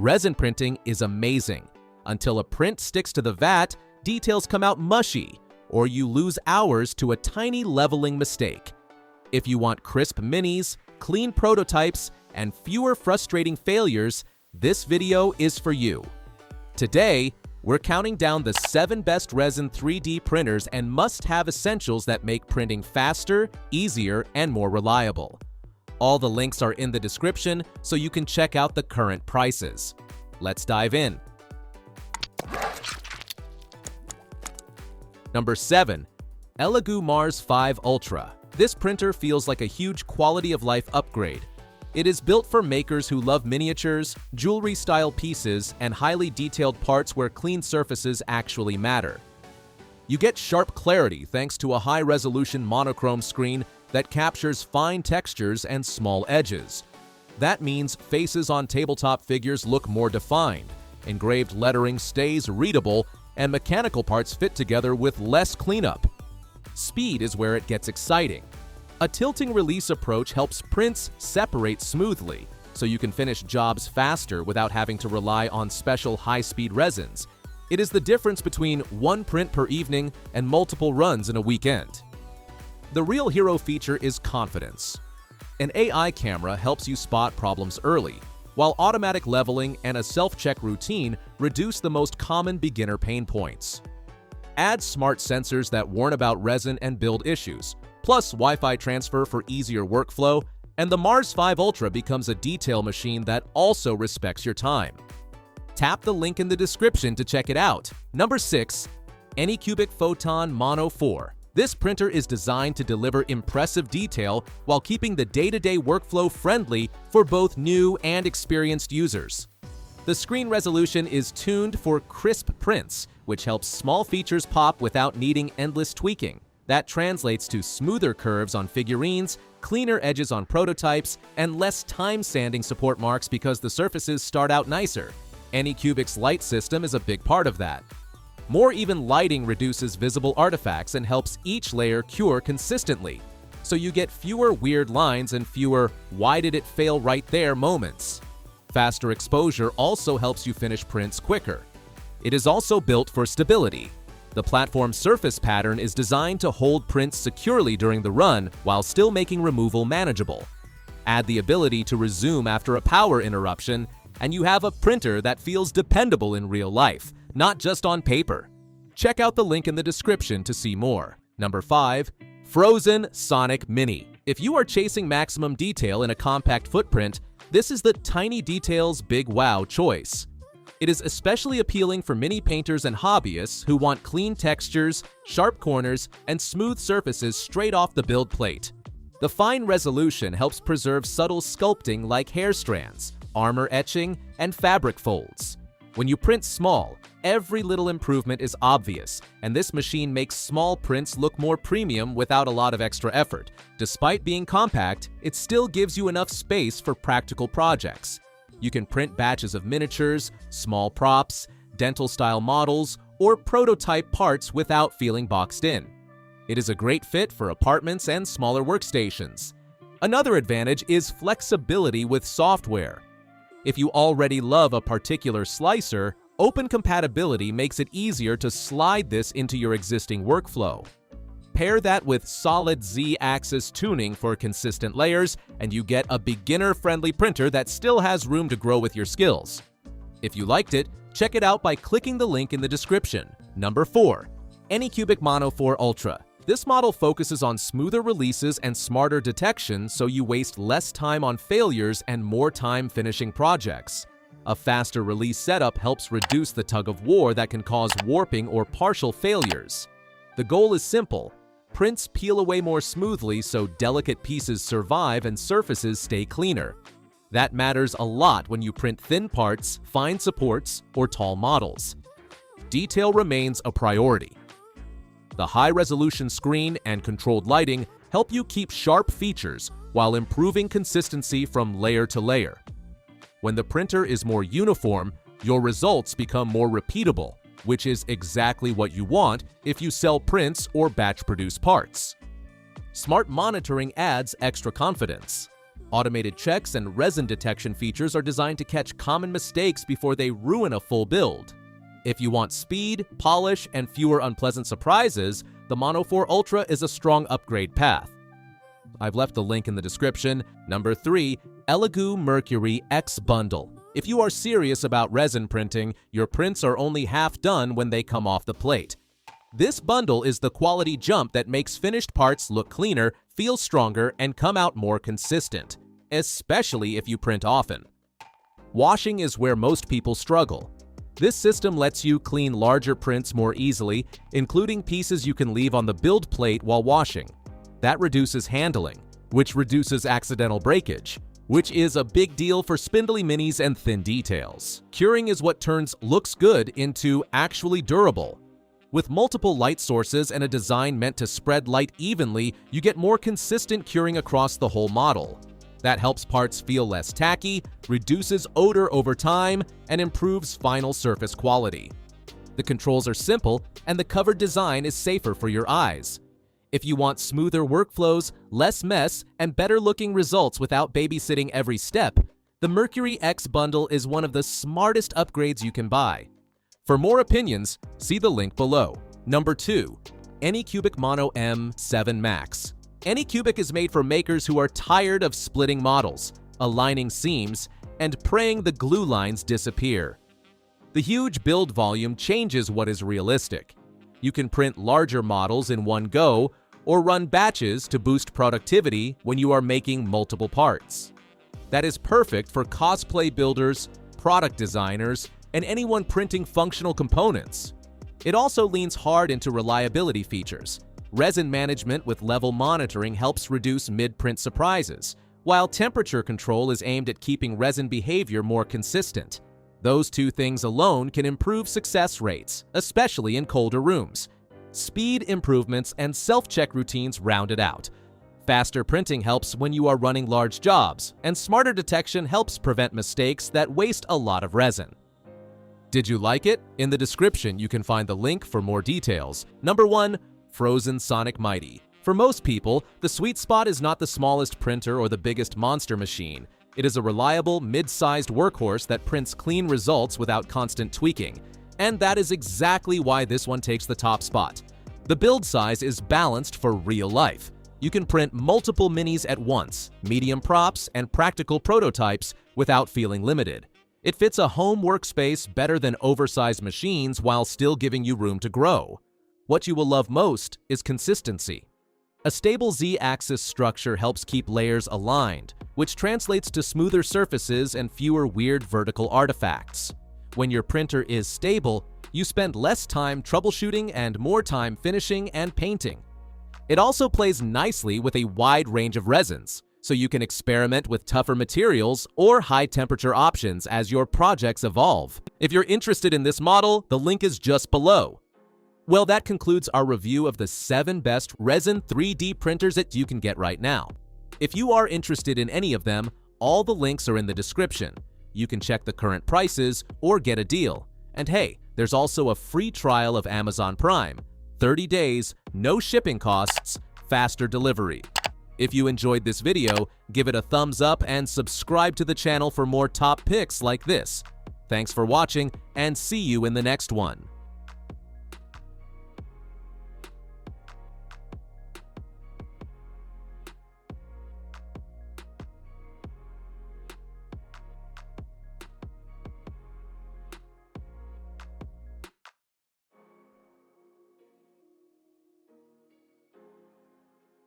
Resin printing is amazing. Until a print sticks to the vat, details come out mushy, or you lose hours to a tiny leveling mistake. If you want crisp minis, clean prototypes, and fewer frustrating failures, this video is for you. Today, we're counting down the 7 best resin 3D printers and must-have essentials that make printing faster, easier, and more reliable. All the links are in the description, so you can check out the current prices. Let's dive in. Number 7. Elegoo Mars 5 Ultra. This printer feels like a huge quality-of-life upgrade. It is built for makers who love miniatures, jewelry-style pieces, and highly detailed parts where clean surfaces actually matter. You get sharp clarity thanks to a high-resolution monochrome screen that captures fine textures and small edges. That means faces on tabletop figures look more defined, engraved lettering stays readable, and mechanical parts fit together with less cleanup. Speed is where it gets exciting. A tilting release approach helps prints separate smoothly, so you can finish jobs faster without having to rely on special high-speed resins. It is the difference between one print per evening and multiple runs in a weekend. The real hero feature is confidence. An AI camera helps you spot problems early, while automatic leveling and a self-check routine reduce the most common beginner pain points. Add smart sensors that warn about resin and build issues, plus Wi-Fi transfer for easier workflow, and the Mars 5 Ultra becomes a detail machine that also respects your time. Tap the link in the description to check it out. Number 6. Anycubic Photon Mono 4. This printer is designed to deliver impressive detail while keeping the day-to-day workflow friendly for both new and experienced users. The screen resolution is tuned for crisp prints, which helps small features pop without needing endless tweaking. That translates to smoother curves on figurines, cleaner edges on prototypes, and less time sanding support marks because the surfaces start out nicer. Anycubic's light system is a big part of that. More even lighting reduces visible artifacts and helps each layer cure consistently, so you get fewer weird lines and fewer "why did it fail right there" moments. Faster exposure also helps you finish prints quicker. It is also built for stability. The platform surface pattern is designed to hold prints securely during the run while still making removal manageable. Add the ability to resume after a power interruption, and you have a printer that feels dependable in real life, not just on paper. Check out the link in the description to see more. Number 5. Frozen Sonic Mini. If you are chasing maximum detail in a compact footprint, this is the tiny details big wow choice. It is especially appealing for mini painters and hobbyists who want clean textures, sharp corners, and smooth surfaces straight off the build plate. The fine resolution helps preserve subtle sculpting like hair strands, armor etching, and fabric folds. When you print small, every little improvement is obvious, and this machine makes small prints look more premium without a lot of extra effort. Despite being compact, it still gives you enough space for practical projects. You can print batches of miniatures, small props, dental-style models, or prototype parts without feeling boxed in. It is a great fit for apartments and smaller workstations. Another advantage is flexibility with software. If you already love a particular slicer, open compatibility makes it easier to slide this into your existing workflow. Pair that with solid Z-axis tuning for consistent layers, and you get a beginner-friendly printer that still has room to grow with your skills. If you liked it, check it out by clicking the link in the description. Number 4. Anycubic Mono 4 Ultra. This model focuses on smoother releases and smarter detection, so you waste less time on failures and more time finishing projects. A faster release setup helps reduce the tug-of-war that can cause warping or partial failures. The goal is simple. Prints peel away more smoothly so delicate pieces survive and surfaces stay cleaner. That matters a lot when you print thin parts, fine supports, or tall models. Detail remains a priority. The high-resolution screen and controlled lighting help you keep sharp features while improving consistency from layer to layer. When the printer is more uniform, your results become more repeatable, which is exactly what you want if you sell prints or batch-produce parts. Smart monitoring adds extra confidence. Automated checks and resin detection features are designed to catch common mistakes before they ruin a full build. If you want speed, polish, and fewer unpleasant surprises, the Mono 4 Ultra is a strong upgrade path. I've left the link in the description. Number 3. Elegoo Mercury X Bundle. If you are serious about resin printing, your prints are only half done when they come off the plate. This bundle is the quality jump that makes finished parts look cleaner, feel stronger, and come out more consistent, especially if you print often. Washing is where most people struggle. This system lets you clean larger prints more easily, including pieces you can leave on the build plate while washing. That reduces handling, which reduces accidental breakage, which is a big deal for spindly minis and thin details. Curing is what turns looks good into actually durable. With multiple light sources and a design meant to spread light evenly, you get more consistent curing across the whole model. That helps parts feel less tacky, reduces odor over time, and improves final surface quality. The controls are simple, and the covered design is safer for your eyes. If you want smoother workflows, less mess, and better-looking results without babysitting every step, the Mercury X Bundle is one of the smartest upgrades you can buy. For more opinions, see the link below. Number 2. Anycubic Mono M7 Max. Anycubic is made for makers who are tired of splitting models, aligning seams, and praying the glue lines disappear. The huge build volume changes what is realistic. You can print larger models in one go, or run batches to boost productivity when you are making multiple parts. That is perfect for cosplay builders, product designers, and anyone printing functional components. It also leans hard into reliability features. Resin management with level monitoring helps reduce mid-print surprises, while temperature control is aimed at keeping resin behavior more consistent. Those two things alone can improve success rates, especially in colder rooms. Speed improvements and self-check routines round it out. Faster printing helps when you are running large jobs, and smarter detection helps prevent mistakes that waste a lot of resin. Did you like it? In the description, you can find the link for more details. Number 1. Frozen Sonic Mighty. For most people, the sweet spot is not the smallest printer or the biggest monster machine. It is a reliable, mid-sized workhorse that prints clean results without constant tweaking. And that is exactly why this one takes the top spot. The build size is balanced for real life. You can print multiple minis at once, medium props, and practical prototypes without feeling limited. It fits a home workspace better than oversized machines while still giving you room to grow. What you will love most is consistency. A stable Z-axis structure helps keep layers aligned, which translates to smoother surfaces and fewer weird vertical artifacts. When your printer is stable, you spend less time troubleshooting and more time finishing and painting. It also plays nicely with a wide range of resins, so you can experiment with tougher materials or high-temperature options as your projects evolve. If you're interested in this model, the link is just below. Well, that concludes our review of the 7 best resin 3D printers that you can get right now. If you are interested in any of them, all the links are in the description. You can check the current prices or get a deal. And hey, there's also a free trial of Amazon Prime. 30 days, no shipping costs, faster delivery. If you enjoyed this video, give it a thumbs up and subscribe to the channel for more top picks like this. Thanks for watching, and see you in the next one.